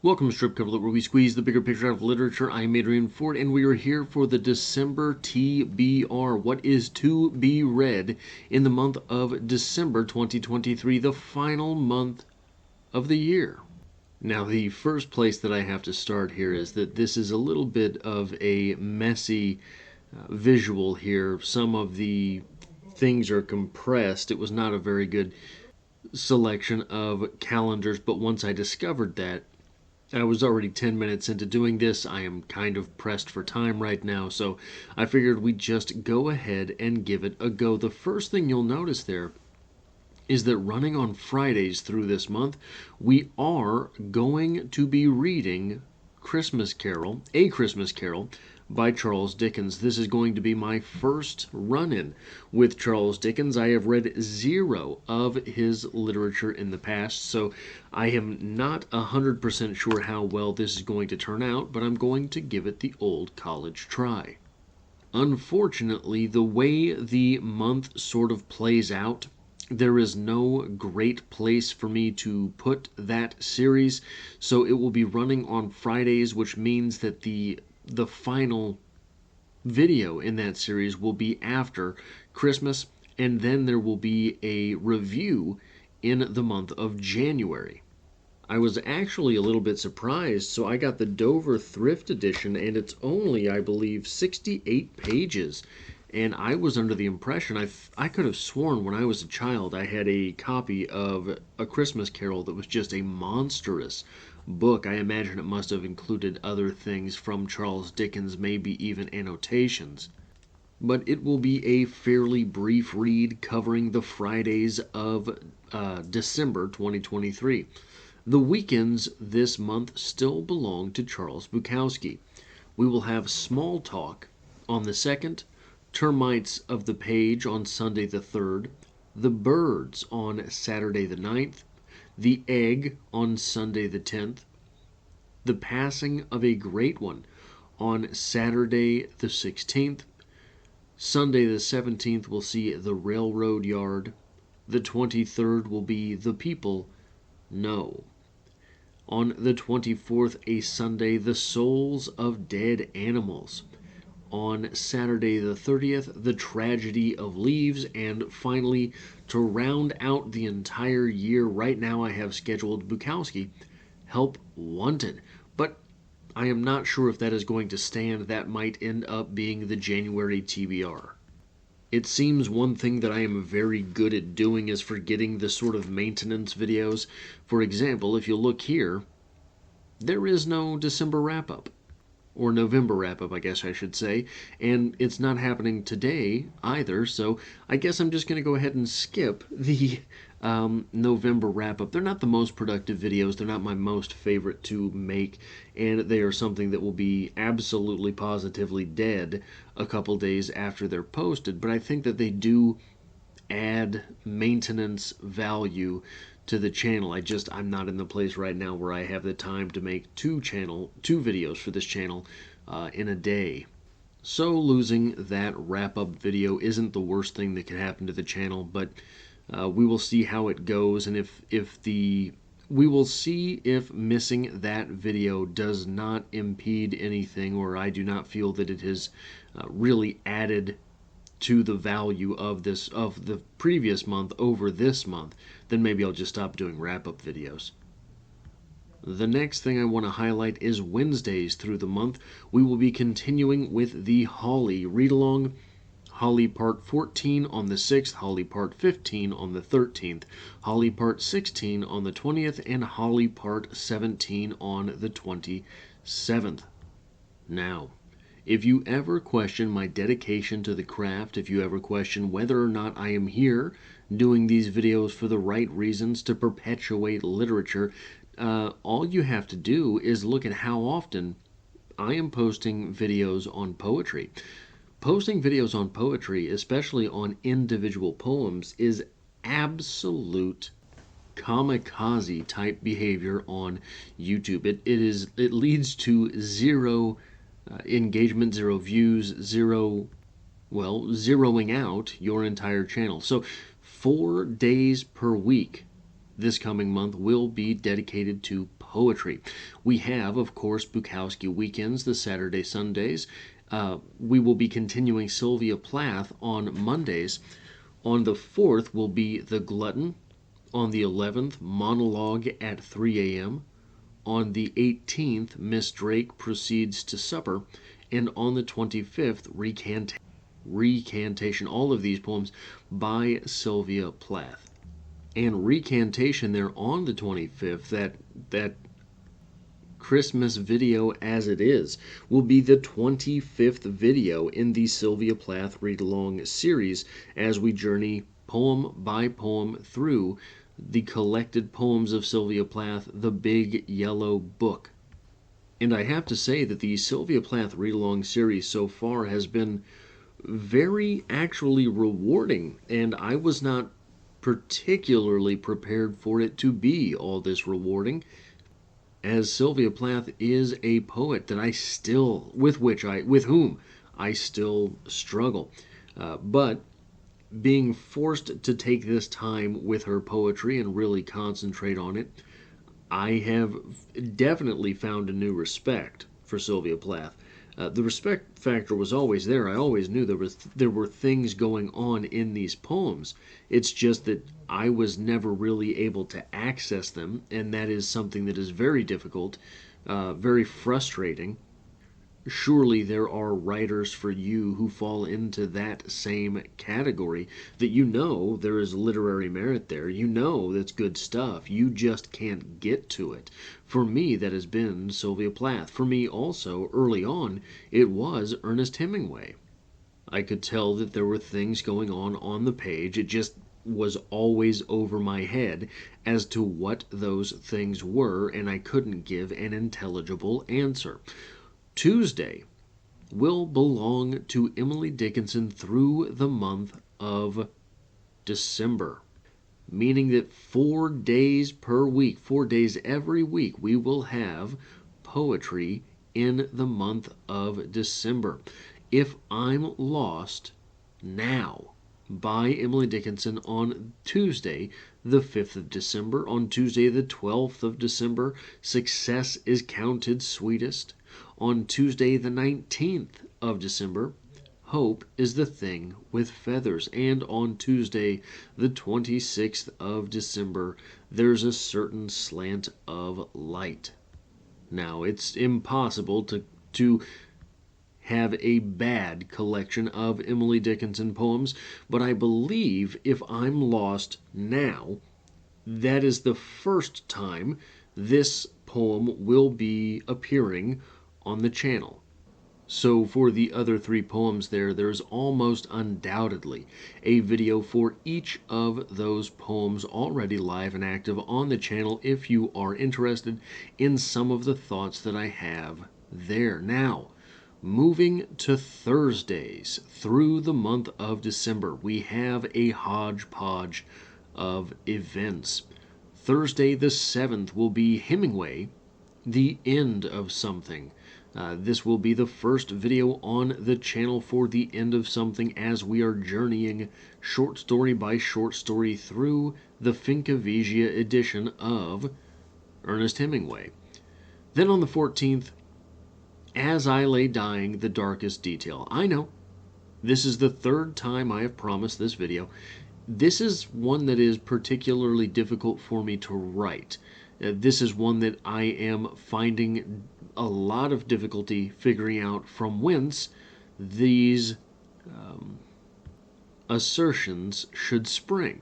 Welcome to Strip Cover, where we squeeze the bigger picture out of literature. I'm Adrian Ford, and we are here for the December TBR. What is to be read in the month of December 2023, the final month of the year? Now, the first place that I have to start here is that this is a little bit of a messy visual here. Some of the things are compressed. It was not a very good selection of calendars, but once I discovered that, I was already 10 minutes into doing this. I am kind of pressed for time right now, so I figured we'd just go ahead and give it a go. The first thing you'll notice there is that running on Fridays through this month, we are going to be reading A Christmas Carol by Charles Dickens. This is going to be my first run-in with Charles Dickens. I have read zero of his literature in the past, so I am not 100% sure how well this is going to turn out, but I'm going to give it the old college try. Unfortunately, the way the month sort of plays out, there is no great place for me to put that series, so it will be running on Fridays, which means that the final video in that series will be after Christmas, and then there will be a review in the month of January. I was actually a little bit surprised, so I got the Dover Thrift Edition, and it's only, I believe, 68 pages. And I was under the impression, I could have sworn when I was a child I had a copy of A Christmas Carol that was just a monstrous book. I imagine it must have included other things from Charles Dickens, maybe even annotations. But it will be a fairly brief read covering the Fridays of December 2023. The weekends this month still belong to Charles Bukowski. We will have Small Talk on the 2nd, Termites of the Page on Sunday the 3rd, The Birds on Saturday the 9th, The Egg on Sunday the 10th, The Passing of a Great One on Saturday the 16th, Sunday the 17th will see The Railroad Yard, the 23rd will be The People Know. On the 24th, a Sunday, The Souls of Dead Animals. On Saturday the 30th, The Tragedy of Leaves. And finally, to round out the entire year, right now I have scheduled Bukowski, Help Wanted. But I am not sure if that is going to stand. That might end up being the January TBR. It seems one thing that I am very good at doing is forgetting the sort of maintenance videos. For example, if you look here, there is no December wrap-up. Or November wrap-up, I guess I should say. And it's not happening today either, so I guess I'm just going to go ahead and skip the November wrap-up. They're not the most productive videos. They're not my most favorite to make, and they are something that will be absolutely positively dead a couple days after they're posted. But I think that they do add maintenance value to the channel. I'm not in the place right now where I have the time to make two videos for this channel in a day. So losing that wrap-up video isn't the worst thing that could happen to the channel, but we will see how it goes, and we will see if missing that video does not impede anything, or I do not feel that it has really added to the value of the previous month over this month, then maybe I'll just stop doing wrap-up videos. The next thing I want to highlight is Wednesdays through the month. We will be continuing with the Holly read-along. Holly Part 14 on the 6th, Holly Part 15 on the 13th, Holly Part 16 on the 20th, and Holly Part 17 on the 27th. Now, if you ever question my dedication to the craft, if you ever question whether or not I am here doing these videos for the right reasons to perpetuate literature, all you have to do is look at how often I am posting videos on poetry. Posting videos on poetry, especially on individual poems, is absolute kamikaze type behavior on YouTube. It leads to zero engagement, zero views, zeroing out your entire channel. So 4 days per week this coming month will be dedicated to poetry. We have, of course, Bukowski weekends, the Saturday, Sundays. We will be continuing Sylvia Plath on Mondays. On the 4th will be The Glutton. On the 11th, Monologue at 3 a.m. On the 18th, Miss Drake Proceeds to Supper. And on the 25th, Recantation. All of these poems by Sylvia Plath. And Recantation there on the 25th, that Christmas video as it is, will be the 25th video in the Sylvia Plath read-along series as we journey poem by poem through the collected poems of Sylvia Plath, the Big Yellow Book. And I have to say that the Sylvia Plath read-along series so far has been very actually rewarding, and I was not particularly prepared for it to be all this rewarding, as Sylvia Plath is a poet that I still, with whom I still struggle. But being forced to take this time with her poetry and really concentrate on it, I have definitely found a new respect for Sylvia Plath. The respect factor was always there. I always knew there were things going on in these poems. It's just that I was never really able to access them, and that is something that is very difficult, very frustrating. Surely there are writers for you who fall into that same category, that you know there is literary merit there. You know that's good stuff. You just can't get to it. For me, that has been Sylvia Plath. For me also, early on, it was Ernest Hemingway. I could tell that there were things going on the page. It just was always over my head as to what those things were, and I couldn't give an intelligible answer. Tuesday will belong to Emily Dickinson through the month of December, meaning that 4 days per week, 4 days every week, we will have poetry in the month of December. If I'm Lost Now by Emily Dickinson on Tuesday, the 5th of December. On Tuesday, the 12th of December, Success is Counted Sweetest. On Tuesday, the 19th of December, Hope is the Thing with Feathers. And on Tuesday, the 26th of December, There's a Certain Slant of Light. Now, it's impossible to have a bad collection of Emily Dickinson poems, but I believe If I'm Lost Now, that is the first time this poem will be appearing on the channel. So for the other 3 poems there's almost undoubtedly a video for each of those poems already live and active on the channel if you are interested in some of the thoughts that I have there. Now, moving to Thursdays through the month of December, we have a hodgepodge of events. Thursday the 7th will be Hemingway, The End of Something. This will be the first video on the channel for The End of Something as we are journeying short story by short story through the Fincavigia edition of Ernest Hemingway. Then on the 14th, As I Lay Dying, The Darkest Detail. I know, this is the 3rd time I have promised this video. This is one that is particularly difficult for me to write. This is one that I am finding a lot of difficulty figuring out from whence these assertions should spring.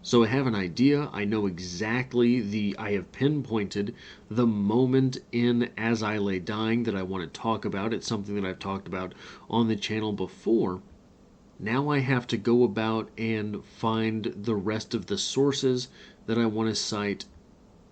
So I have an idea. I know exactly I have pinpointed the moment in As I Lay Dying that I want to talk about. It's something that I've talked about on the channel before. Now I have to go about and find the rest of the sources that I want to cite,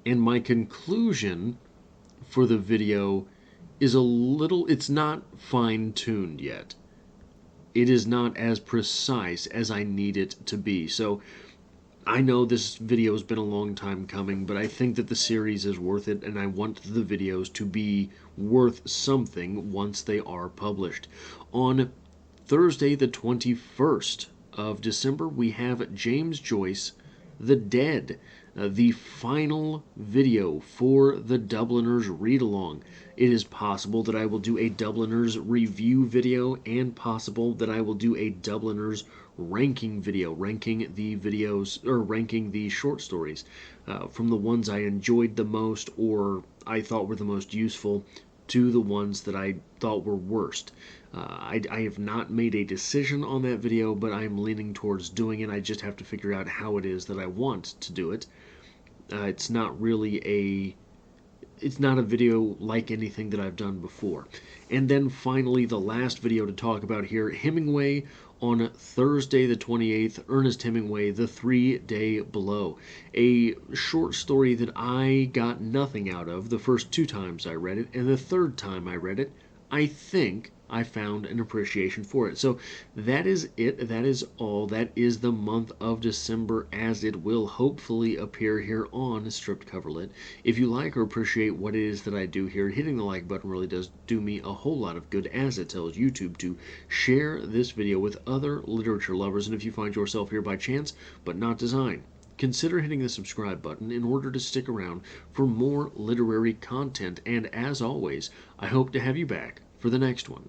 and my conclusion for the video is it's not fine-tuned yet. It is not as precise as I need it to be. So I know this video has been a long time coming, but I think that the series is worth it, and I want the videos to be worth something once they are published. On Thursday, the 21st of December, we have James Joyce, The Dead. the final video for the Dubliners read-along. It is possible that I will do a Dubliners review video, and possible that I will do a Dubliners ranking video, ranking the videos, or ranking the short stories from the ones I enjoyed the most or I thought were the most useful to the ones that I thought were worst. I have not made a decision on that video, but I'm leaning towards doing it. I just have to figure out how it is that I want to do it. It's not a video like anything that I've done before. And then finally, the last video to talk about here, Hemingway on Thursday the 28th, Ernest Hemingway, The 3-Day Blow. A short story that I got nothing out of the first 2 times I read it, and the 3rd time I read it, I think I found an appreciation for it. So that is it. That is all. That is the month of December as it will hopefully appear here on Stripped Coverlet. If you like or appreciate what it is that I do here, hitting the like button really does do me a whole lot of good, as it tells YouTube to share this video with other literature lovers. And if you find yourself here by chance, but not design, consider hitting the subscribe button in order to stick around for more literary content. And as always, I hope to have you back for the next one.